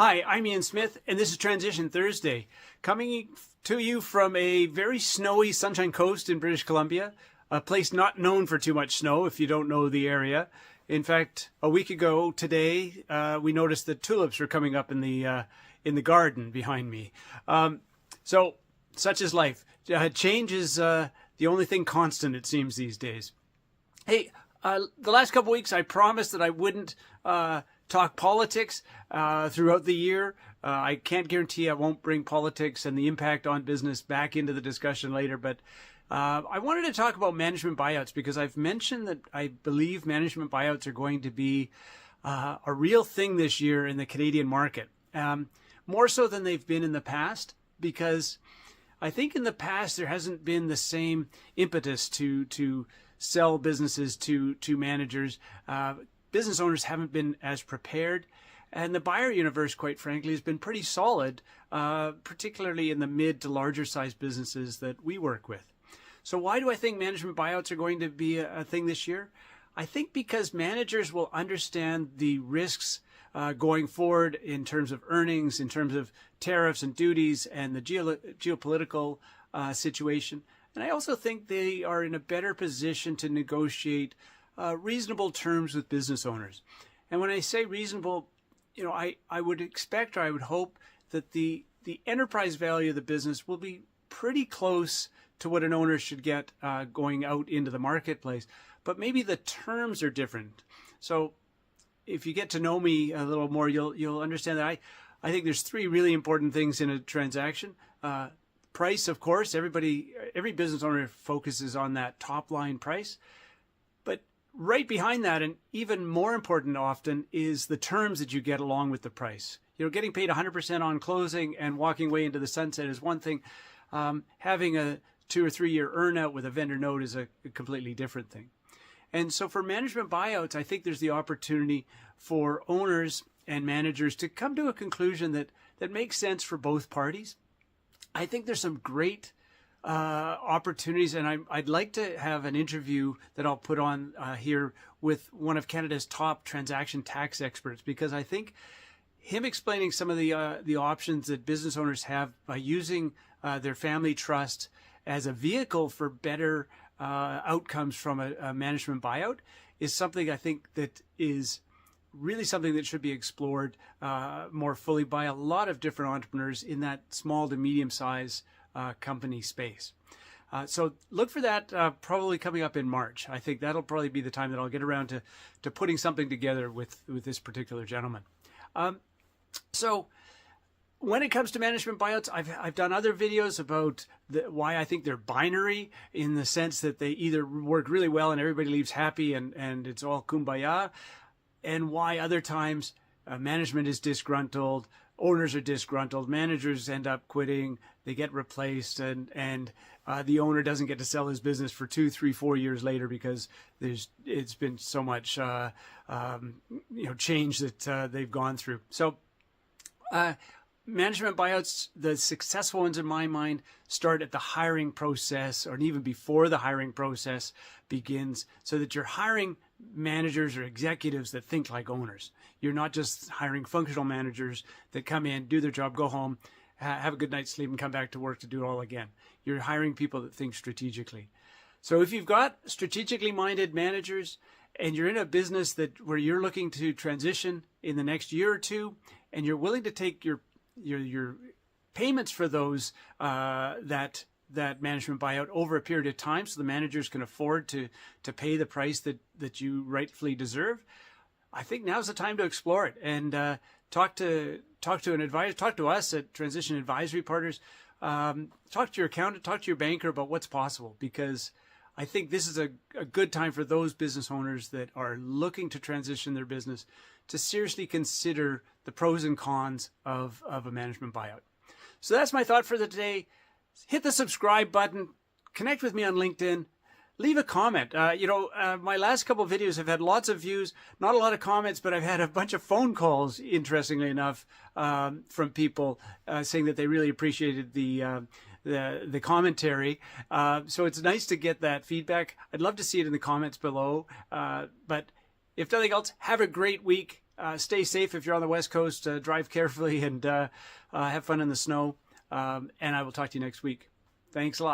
Hi, I'm Ian Smith, and this is Transition Thursday, coming to you from a very snowy Sunshine Coast in British Columbia, a place not known for too much snow if you don't know the area. In fact, a week ago today, we noticed that tulips were coming up in the garden behind me. So, such is life. Change is the only thing constant, it seems, these days. Hey, the last couple weeks, I promised that I wouldn't talk politics throughout the year. I can't guarantee I won't bring politics and the impact on business back into the discussion later, but I wanted to talk about management buyouts because I've mentioned that I believe management buyouts are going to be a real thing this year in the Canadian market, more so than they've been in the past, because I think in the past there hasn't been the same impetus to sell businesses to managers. Business owners haven't been as prepared, and the buyer universe, quite frankly, has been pretty solid, particularly in the mid to larger size businesses that we work with. So why do I think management buyouts are going to be a thing this year? I think because managers will understand the risks going forward in terms of earnings, in terms of tariffs and duties and the geopolitical situation. And I also think they are in a better position to negotiate reasonable terms with business owners. And when I say reasonable, I would expect, or I would hope, that the enterprise value of the business will be pretty close to what an owner should get going out into the marketplace. But maybe the terms are different. So if you get to know me a little more, you'll understand that I think there's three really important things in a transaction. Price, of course. Every business owner focuses on that top line price. But right behind that, and even more important often, is the terms that you get along with the price. Getting paid 100% on closing and walking away into the sunset is one thing. Having a 2 or 3 year earnout with a vendor note is a completely different thing. And so for management buyouts, I think there's the opportunity for owners and managers to come to a conclusion that makes sense for both parties. I think there's some great opportunities, and I'd like to have an interview that I'll put on here with one of Canada's top transaction tax experts, because I think him explaining some of the options that business owners have by using their family trust as a vehicle for better outcomes from a management buyout is something I think that is really something that should be explored more fully by a lot of different entrepreneurs in that small to medium size company space. So look for that probably coming up in March. I think that'll probably be the time that I'll get around to putting something together with this particular gentleman. So when it comes to management buyouts, I've done other videos about why I think they're binary, in the sense that they either work really well and everybody leaves happy and it's all kumbaya, and why other times management is disgruntled, owners are disgruntled, managers end up quitting, they get replaced, and the owner doesn't get to sell his business for 2, 3, 4 years later because it's been so much change that they've gone through. So management buyouts, the successful ones in my mind, start at the hiring process, or even before the hiring process begins, so that you're hiring managers or executives that think like owners. You're not just hiring functional managers that come in, do their job, go home, have a good night's sleep, and come back to work to do it all again. You're hiring people that think strategically. So if you've got strategically minded managers and you're in a business where you're looking to transition in the next year or two, and you're willing to take your payments for those that management buyout over a period of time, so the managers can afford to pay the price that you rightfully deserve, I think now's the time to explore it and talk to an advisor, talk to us at Transition Advisory Partners, talk to your accountant, talk to your banker about what's possible, because I think this is a good time for those business owners that are looking to transition their business to seriously consider the pros and cons of a management buyout. So that's my thought for the day. Hit the subscribe button, connect with me on LinkedIn, leave a comment. My last couple of videos have had lots of views, not a lot of comments, but I've had a bunch of phone calls, interestingly enough, from people saying that they really appreciated the commentary. So it's nice to get that feedback. I'd love to see it in the comments below. But if nothing else, have a great week. Stay safe if you're on the West Coast. Drive carefully and have fun in the snow. And I will talk to you next week. Thanks a lot.